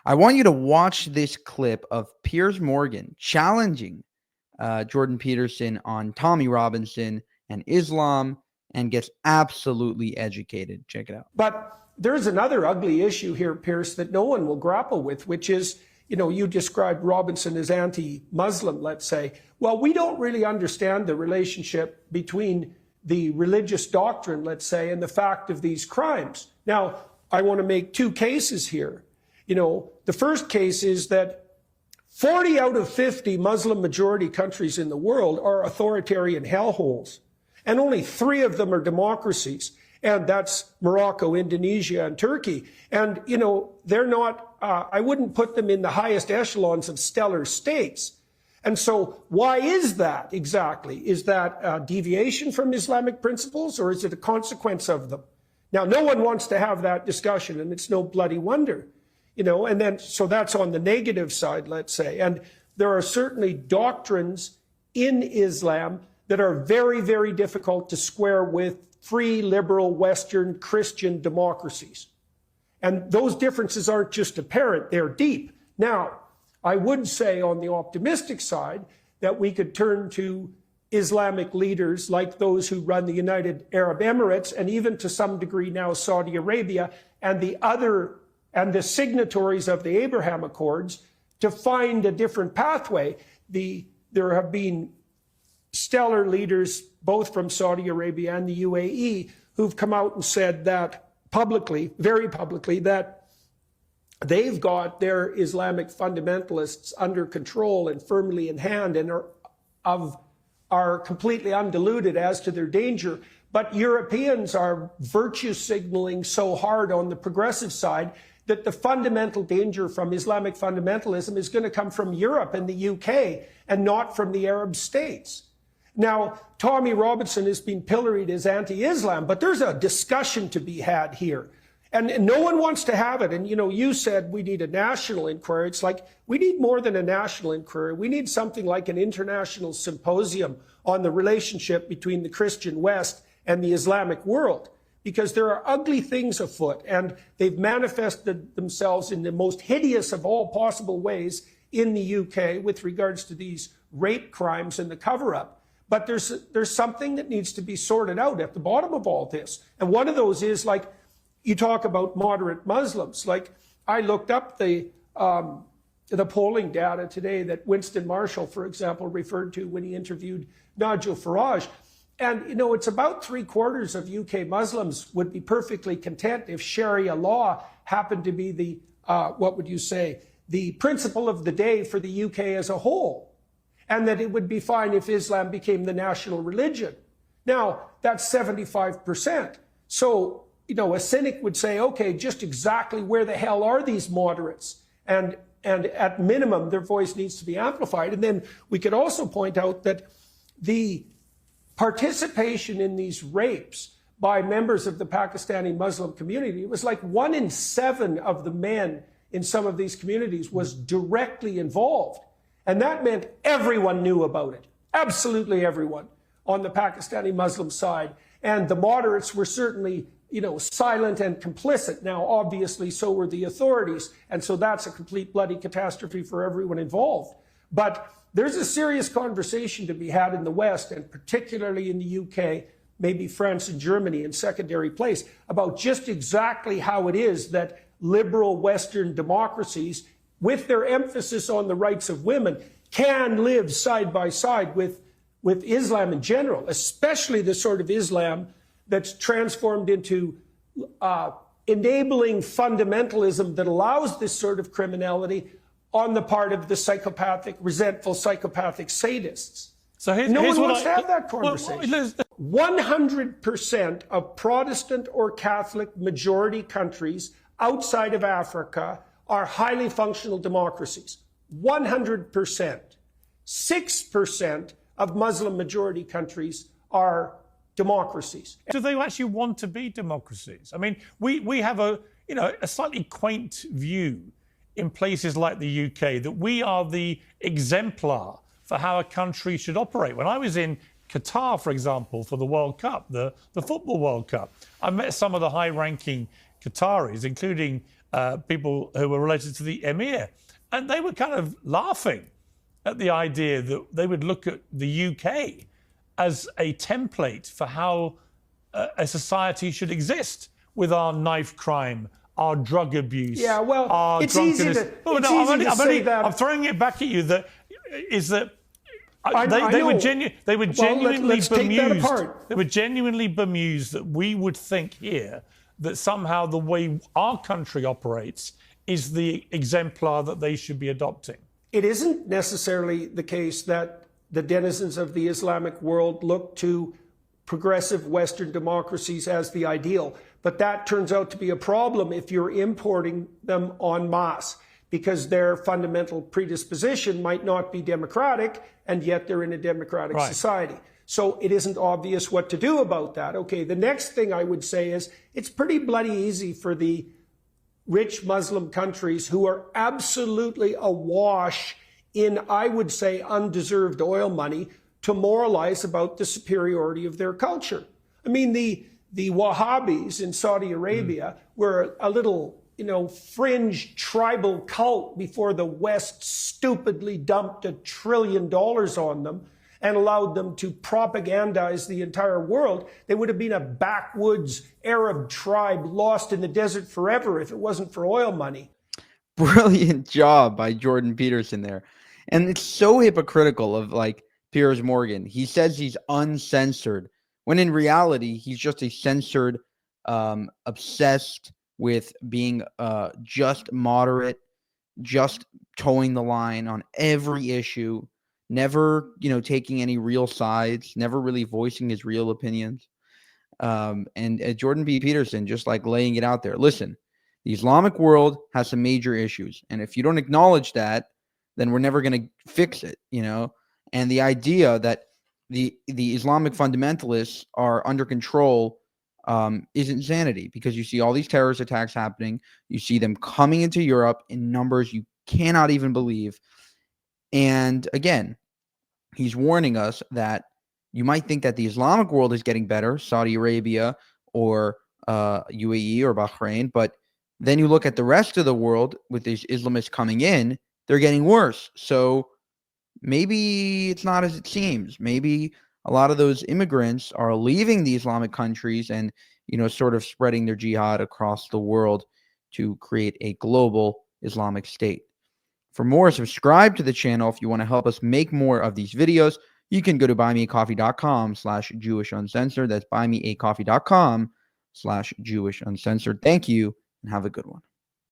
I want you to watch this clip of Piers Morgan challenging Jordan Peterson on Tommy Robinson and Islam and gets absolutely educated. Check it out. But there's another ugly issue here, Piers, that no one will grapple with, which is, you described Robinson as anti-Muslim, let's say. Well, we don't really understand the relationship between the religious doctrine, let's say, and the fact of these crimes. Now, I want to make two cases here. The first case is that 40 out of 50 Muslim majority countries in the world are authoritarian hellholes, and only 3 of them are democracies. And that's Morocco, Indonesia, and Turkey. And, they're not, I wouldn't put them in the highest echelons of stellar states. And so why is that exactly? Is that a deviation from Islamic principles, or is it a consequence of them? Now, no one wants to have that discussion, and it's no bloody wonder, and then, so that's on the negative side, let's say. And there are certainly doctrines in Islam that are very, very difficult to square with free, liberal, Western, Christian democracies. And those differences aren't just apparent, they're deep. Now, I would say on the optimistic side that we could turn to Islamic leaders like those who run the United Arab Emirates, and even to some degree now Saudi Arabia, and the signatories of the Abraham Accords, to find a different pathway. There have been stellar leaders, both from Saudi Arabia and the UAE, who've come out and said that publicly, very publicly, that they've got their Islamic fundamentalists under control and firmly in hand, and are completely undiluted as to their danger. But Europeans are virtue signaling so hard on the progressive side that the fundamental danger from Islamic fundamentalism is going to come from Europe and the UK and not from the Arab states. Now, Tommy Robinson has been pilloried as anti-Islam, but there's a discussion to be had here. And no one wants to have it. And, you said we need a national inquiry. It's like, we need more than a national inquiry. We need something like an international symposium on the relationship between the Christian West and the Islamic world, because there are ugly things afoot, and they've manifested themselves in the most hideous of all possible ways in the UK with regards to these rape crimes and the cover-up. But there's something that needs to be sorted out at the bottom of all this. And one of those is, like, you talk about moderate Muslims. Like, I looked up the polling data today that Winston Marshall, for example, referred to when he interviewed Nigel Farage. And, it's about 3/4 of UK Muslims would be perfectly content if Sharia law happened to be the, the principle of the day for the UK as a whole. And that it would be fine if Islam became the national religion. Now, that's 75%. So, a cynic would say, okay, just exactly where the hell are these moderates? And at minimum, their voice needs to be amplified. And then we could also point out that the participation in these rapes by members of the Pakistani Muslim community, it was like 1 in 7 of the men in some of these communities was directly involved. And that meant everyone knew about it, absolutely everyone on the Pakistani Muslim side. And the moderates were certainly, silent and complicit. Now, obviously, so were the authorities. And so that's a complete bloody catastrophe for everyone involved. But there's a serious conversation to be had in the West, and particularly in the UK, maybe France and Germany in secondary place, about just exactly how it is that liberal Western democracies, with their emphasis on the rights of women, can live side by side with Islam in general, especially the sort of Islam that's transformed into enabling fundamentalism that allows this sort of criminality on the part of the psychopathic, resentful psychopathic sadists. So no one wants to have that conversation. 100% of Protestant or Catholic majority countries outside of Africa are highly functional democracies. 100%. 6% of Muslim majority countries are democracies. Do they actually want to be democracies? I mean, we have a slightly quaint view in places like the UK that we are the exemplar for how a country should operate. When I was in Qatar, for example, for the World Cup, the Football World Cup, I met some of the high-ranking Qataris, including people who were related to the emir. And they were kind of laughing at the idea that they would look at the UK as a template for how a society should exist, with our knife crime, our drug abuse, yeah, well, our it's drunkenness. easy to say that. I'm throwing it back at you. They know. were genuinely let's take that bemused. apart. They were genuinely bemused that we would think here that somehow the way our country operates is the exemplar that they should be adopting. It isn't necessarily the case that the denizens of the Islamic world look to progressive Western democracies as the ideal. But that turns out to be a problem if you're importing them en masse, because their fundamental predisposition might not be democratic, and yet they're in a democratic society. So it isn't obvious what to do about that. Okay, the next thing I would say is it's pretty bloody easy for the rich Muslim countries who are absolutely awash in, I would say, undeserved oil money to moralize about the superiority of their culture. I mean, the Wahhabis in Saudi Arabia were a little, fringe tribal cult before the West stupidly dumped $1 trillion on them and allowed them to propagandize the entire world. They would have been a backwoods Arab tribe lost in the desert forever if it wasn't for oil money. Brilliant job by Jordan Peterson there. And it's so hypocritical of Piers Morgan. He says he's uncensored, when in reality, he's just a censored, obsessed with being just moderate, just towing the line on every issue, never, taking any real sides, never really voicing his real opinions. And Jordan B. Peterson just laying it out there. Listen, the Islamic world has some major issues. And if you don't acknowledge that, then we're never going to fix it, And the idea that the Islamic fundamentalists are under control is insanity, because you see all these terrorist attacks happening. You see them coming into Europe in numbers you cannot even believe. And again, he's warning us that you might think that the Islamic world is getting better, Saudi Arabia or UAE or Bahrain, but then you look at the rest of the world with these Islamists coming in, they're getting worse. So maybe it's not as it seems. Maybe a lot of those immigrants are leaving the Islamic countries and, sort of spreading their jihad across the world to create a global Islamic state. For more, subscribe to the channel. If you want to help us make more of these videos, you can go to buymeacoffee.com/JewishUncensored. That's buymeacoffee.com/JewishUncensored. Thank you and have a good one.